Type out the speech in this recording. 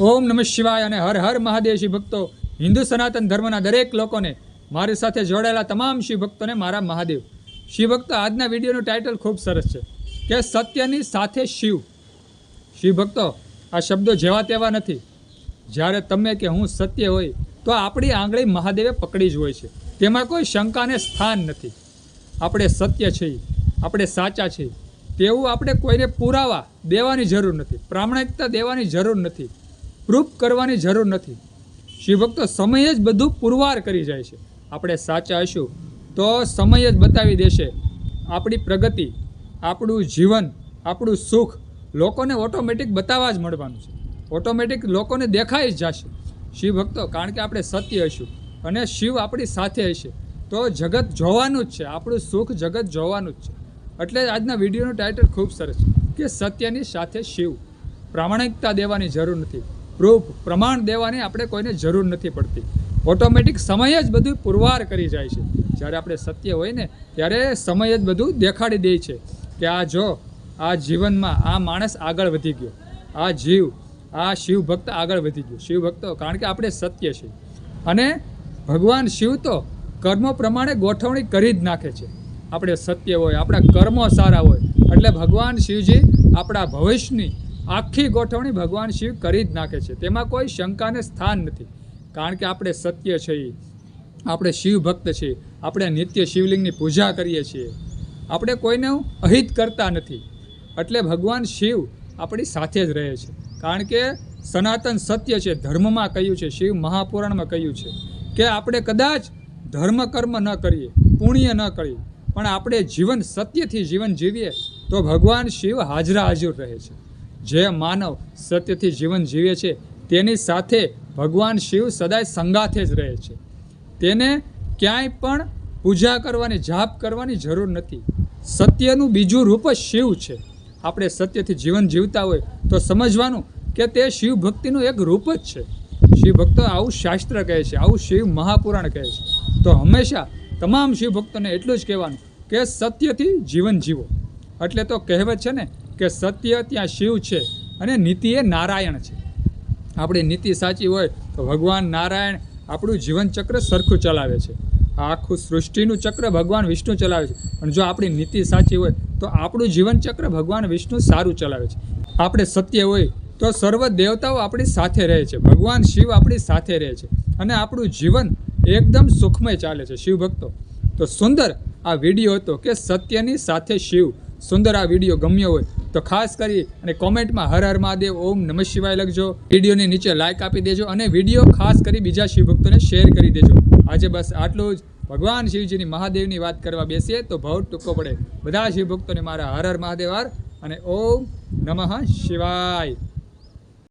ઓમ નમઃ શિવાય અને હર હર મહાદેવ શિવ ભક્તો, હિન્દુ સનાતન ધર્મના દરેક લોકોને, મારી સાથે જોડાયેલા તમામ શિવ ભક્તોને મારા મહાદેવ. શિવ ભક્તો, આજના વિડીયોનું ટાઇટલ ખૂબ સરસ છે કે સત્યની સાથે શિવ. શિવ ભક્તો, આ શબ્દો જેવા તેવા નથી. જ્યારે તમે કે હું સત્ય હોય તો આપણી આંગળી મહાદેવે પકડી જ હોય છે. તેમાં કોઈ શંકાને સ્થાન નથી. આપણે સત્ય છીએ, આપણે સાચા છીએ તેવું આપણે કોઈને પુરાવા દેવાની જરૂર નથી, પ્રામાણિકતા દેવાની જરૂર નથી, પ્રૂફ કરવાની જરૂર નથી. શિવભક્તો, સમય જ બધું પુરવાર કરી જાય છે. આપણે સાચા હશું તો સમય જ બતાવી દેશે આપણી પ્રગતિ, આપણું જીવન, આપણું સુખ લોકોને ઓટોમેટિક બતાવવા જ મળવાનું છે. ઓટોમેટિક લોકોને દેખાઈ જ જશે. શિવભક્તો, કારણ કે આપણે સત્ય હશું અને શિવ આપણી સાથે હશે તો જગત જોવાનું જ છે, આપણું સુખ જગત જોવાનું જ છે. એટલે આજના વિડીયોનું ટાઇટલ ખૂબ સરસ કે સત્યની સાથે શિવ. પ્રામાણિકતા દેવાની જરૂર નથી, પ્રૂફ પ્રમાણ દેવાની આપણે કોઈને જરૂર નથી પડતી. ઓટોમેટિક સમય જ બધું પુરવાર કરી જાય છે. જ્યારે આપણે સત્ય હોય ને ત્યારે સમય જ બધું દેખાડી દે છે કે આ જો, આ જીવનમાં આ માણસ આગળ વધી ગયો, આ જીવ, આ શિવ ભક્ત આગળ વધી ગયો. શિવ ભક્તો, કારણ કે આપણે સત્ય છીએ અને ભગવાન શિવ તો કર્મો પ્રમાણે ગોઠવણી કરી જ નાખે છે. આપણે સત્ય હોય, આપણા કર્મો સારા હોય એટલે ભગવાન શિવજી આપણા ભવિષ્યની આખી ગોઠવણી ભગવાન શિવ કરી જ નાખે છે. તેમાં કોઈ શંકાને સ્થાન નથી. કારણ કે આપણે સત્ય છીએ, આપણે શિવ ભક્ત છીએ, આપણે નિત્ય શિવલિંગની પૂજા કરીએ છીએ, આપણે કોઈને અહિત કરતા નથી. એટલે ભગવાન શિવ આપણી સાથે જ રહે છે. કારણ કે સનાતન સત્ય છે, ધર્મમાં કહ્યું છે, શિવ મહાપુરાણમાં કહ્યું છે કે આપણે કદાચ ધર્મ કર્મ ન કરીએ, પુણ્ય ન કરીએ, પણ આપણે જીવન સત્યથી જીવન જીવીએ તો ભગવાન શિવ હાજરા હાજર રહે છે. જે માનવ સત્યથી જીવન જીવે છે તેની સાથે ભગવાન શિવ સદાય સંગાથે જ રહે છે. તેને ક્યાંય પણ પૂજા કરવાની, જાપ કરવાની જરૂર નથી. સત્યનું બીજું રૂપ જ શિવ છે. આપણે સત્યથી જીવન જીવતા હોય તો સમજવાનું કે તે શિવ ભક્તિનું એક રૂપ જ છે. શિવ ભક્તો, આવું શાસ્ત્ર કહે છે, આવું શિવ મહાપુરાણ કહે છે. તો હંમેશા તમામ શિવ ભક્તોને એટલું જ કહેવાનું કે સત્યથી જીવન જીવો. એટલે તો કહેવત છે ને કે સત્ય ત્યાં શિવ છે અને નીતિ એ નારાયણ છે. આપણી નીતિ સાચી હોય તો ભગવાન નારાયણ આપણું જીવન ચક્ર સરખું ચલાવે છે. આ આખું સૃષ્ટિનું ચક્ર ભગવાન વિષ્ણુ ચલાવે છે. પણ જો આપણી નીતિ સાચી હોય તો આપણું જીવન ચક્ર ભગવાન વિષ્ણુ સારું ચલાવે છે. આપણે સત્ય હોય તો સર્વ દેવતાઓ આપણી સાથે રહે છે, ભગવાન શિવ આપણી સાથે રહે છે અને આપણું જીવન એકદમ સુખમય ચાલે છે. શિવ ભક્તો, તો સુંદર આ વિડીયો હતો કે સત્યની સાથે શિવ. સુંદર આ વિડીયો ગમ્યો હોય તો ખાસ કરી અને કોમેન્ટમાં હર હર મહાદેવ, ઓમ નમઃ શિવાય લખજો. વિડીયોની નીચે લાઇક આપી દેજો અને વિડીયો ખાસ કરી બીજા શિવ ભક્તોને શેર કરી દેજો. આજે બસ આટલું જ. ભગવાન શિવજીની મહાદેવની વાત કરવા બેસીએ તો ભાવ ટૂંકો પડે. બધા શિવ ભક્તોને મારા હર હર મહાદેવ અને ઓમ નમઃ શિવાય.